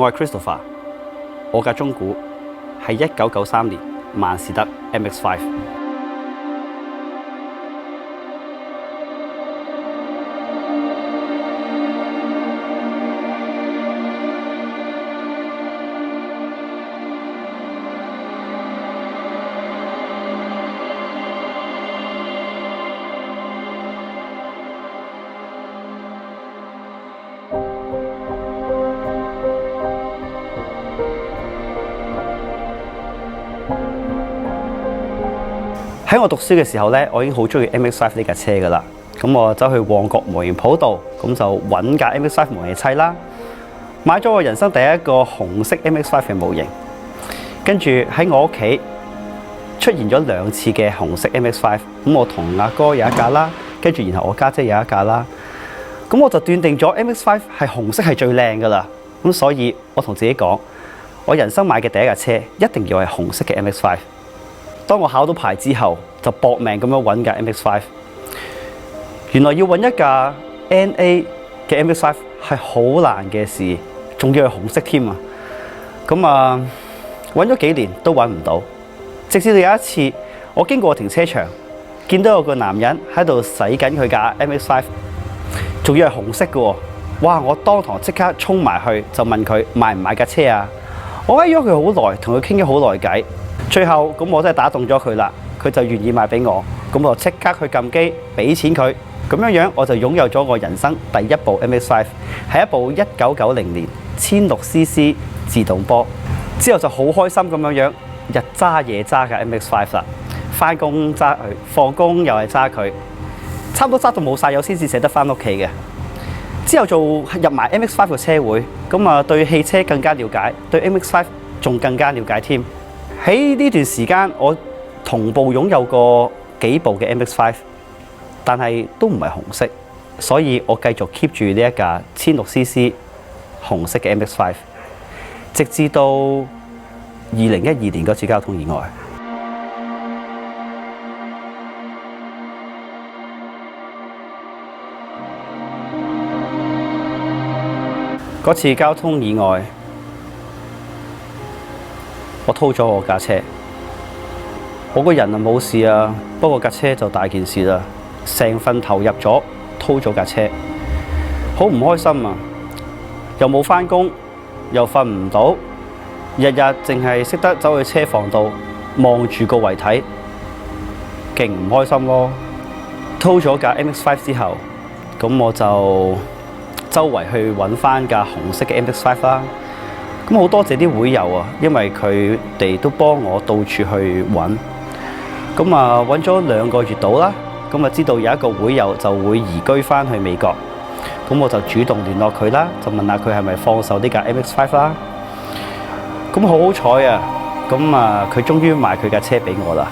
我係 Christopher，我架中古係1993年萬事得 MX5。喺我讀書嘅時候咧，我已經好中意 MX5 呢架車㗎啦。咁我走去旺角模型鋪度，咁就揾架 MX5 模型砌啦。買咗我人生第一個紅色 MX5 嘅模型。跟住喺我屋企出現咗2次嘅紅色 MX5。咁我同阿哥有一架啦，跟住然後我家姐有一架啦。咁我就斷定咗 MX5 係紅色係最靚㗎啦。咁所以我同自己講，我人生買嘅第一架車一定要係紅色嘅 MX5。當我考到牌之後，就搏命咁樣揾架 MX5。原來要揾一架 NA 嘅 MX5 係好難嘅事，仲要係紅色添啊！咁揾咗幾年都揾唔到，直至到有一次，我經過停車場，見到有個男人喺度洗緊佢架 MX5，仲要係紅色嘅喎。哇！我當堂即刻衝埋去就問佢買唔買架車啊？我翳咗佢好耐，同佢傾咗好耐偈。最後咁我真係打動咗佢啦，佢就願意賣俾我，咁我即刻去撳機俾錢佢，咁樣我就擁有咗我人生第一部 MX5，係一部1990年1600cc 自動波。之後就好開心咁樣日揸夜揸嘅 MX5 啦，返工揸佢，放工又係揸佢，差唔多揸到冇晒油先至捨得返屋企嘅。之後做入埋 MX5 嘅車會，咁對汽車更加了解，對 MX5 仲更加了解添。喺呢段時間，我同步擁有過幾部嘅 MX5，但係都唔係紅色，所以我繼續 keep 住呢一架1600cc 紅色嘅 MX5， 直至到2012年嗰次交通意外。嗰次交通意外，我拖咗我架車，我個人冇事啊，不過架車就大件事啦，成份投入咗拖咗架車，好唔開心啊！又冇返工，又瞓唔到，日日淨係識得走去車房度望住個遺體，勁唔開心咯。拖咗架 MX5 之後，咁我就周圍去揾返架紅色嘅 MX5 啦。咁好多謝啲會友啊，因為佢哋都幫我到處去揾。咁揾咗2個月到啦，咁知道有一個會友就會移居返去美國，咁我就主動聯絡佢啦，就問下佢係咪放手呢架 MX5 啦。咁好彩啊，咁佢終於賣佢架車俾我啦。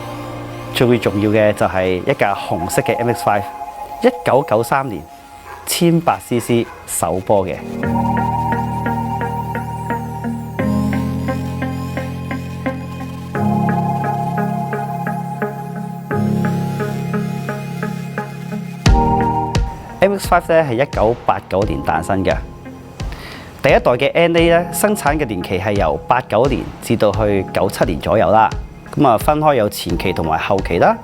最重要嘅就係一架紅色嘅 MX5， 1993年1800cc 首波嘅。MX5 咧係1989年誕生嘅，第一代嘅 NA 咧生產嘅年期係由89年至到去97年左右啦。咁分開有前期同埋後期啦。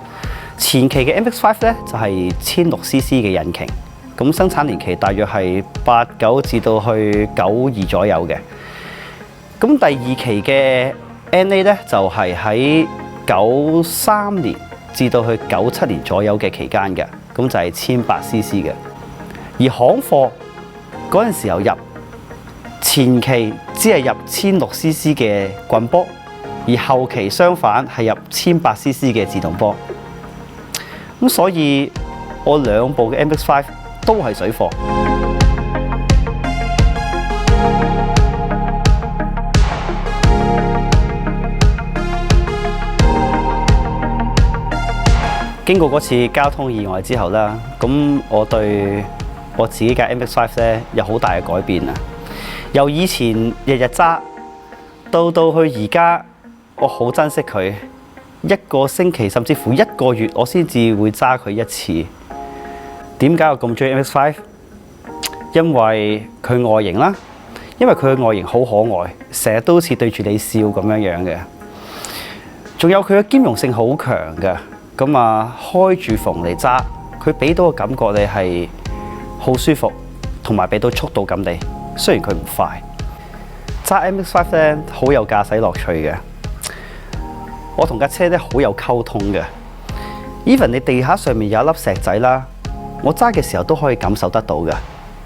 前期嘅 MX5 咧就係1600cc 嘅引擎，咁生產年期大約係89至到去92左右嘅。咁第二期嘅 NA 咧就係喺93年至到去97年左右嘅期間嘅，咁就係1800cc 嘅。而行貨嗰陣時候入前期只係入1600cc 嘅棍波，而後期相反係入1800cc 嘅自動波。咁所以我2部嘅 MX5 都係水貨。經過嗰次交通意外之後啦，咁我對我自己架 MX5 咧有好大嘅改變啊！由以前日日揸，到去而家，我好珍惜佢。1個星期甚至乎1個月，我先至會揸佢1次。點解我咁中意 MX5？因為佢外形啦，因為佢嘅外形好可愛，成日都好似對住你笑咁樣嘅。仲有佢嘅兼容性好強嘅，咁啊開住篷嚟揸，佢俾到嘅感覺你係好舒服，同埋俾到速度感你。雖然佢唔快，揸 MX-5 咧好有駕駛樂趣嘅。我同架車咧好有溝通嘅 ，even 你地下上面有一粒石仔啦，我揸嘅時候都可以感受得到嘅，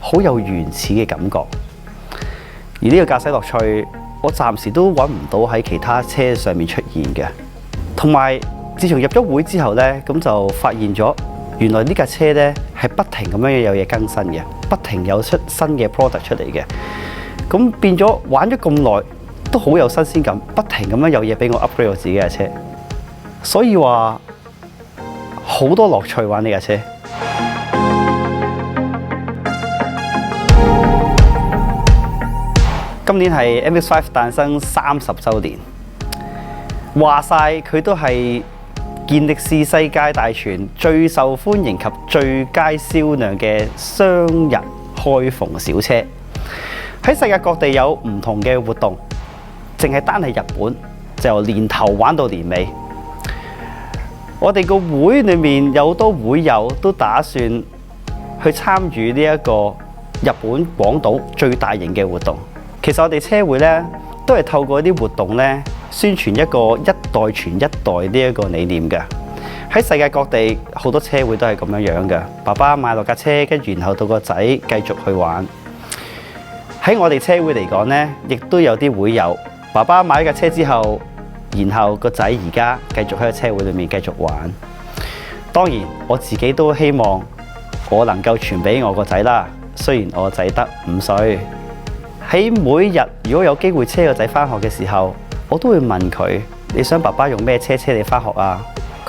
好有原始嘅感覺。而呢個駕駛樂趣，我暫時都揾唔到喺其他車上面出現嘅。同埋，自從入咗會之後呢，咁就發現咗，原來呢架車呢係不停咁樣有嘢更新嘅，不停有出新嘅 product 出嚟嘅。咁變咗玩咗咁耐，都好有新鮮感，不停咁樣有嘢俾我 upgrade 我自己嘅車。所以話好多樂趣玩呢架車。今年係 MX-5 誕生30週年，話晒佢都係健力士世界大全最受歡迎及最佳銷量嘅雙人開篷小車。喺世界各地有唔同嘅活動，淨係單係日本就由年頭玩到年尾。我哋個會裏面有好多會友都打算去參與呢一個日本廣島最大型嘅活動。其實我哋車會咧都係透過啲活動咧宣傳一個一代傳一代呢一個理念嘅。喺世界各地好多車會都係咁樣樣嘅。爸爸買落架車，跟住然後到個仔繼續去玩。喺我哋車會嚟講呢，亦都有啲會友，爸爸買架車之後，然後個仔而家繼續喺個車會裏面繼續玩。當然我自己都希望我能夠傳俾我個仔啦。雖然我個仔得5歲。喺每日如果有機會車個仔返學嘅時候，我都會問佢：你想爸爸用咩車車你返學啊？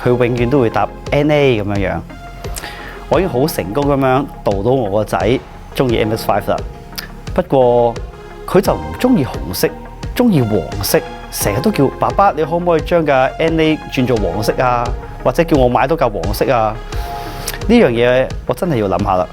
佢永遠都會答 NA 咁樣樣。我已經好成功咁樣導到我個仔中意 MX-5 啦。不過佢就唔中意紅色，中意黃色，成日都叫爸爸，你可唔可以將架 NA 轉做黃色啊？或者叫我買多架黃色啊？呢樣嘢我真係要諗下啦。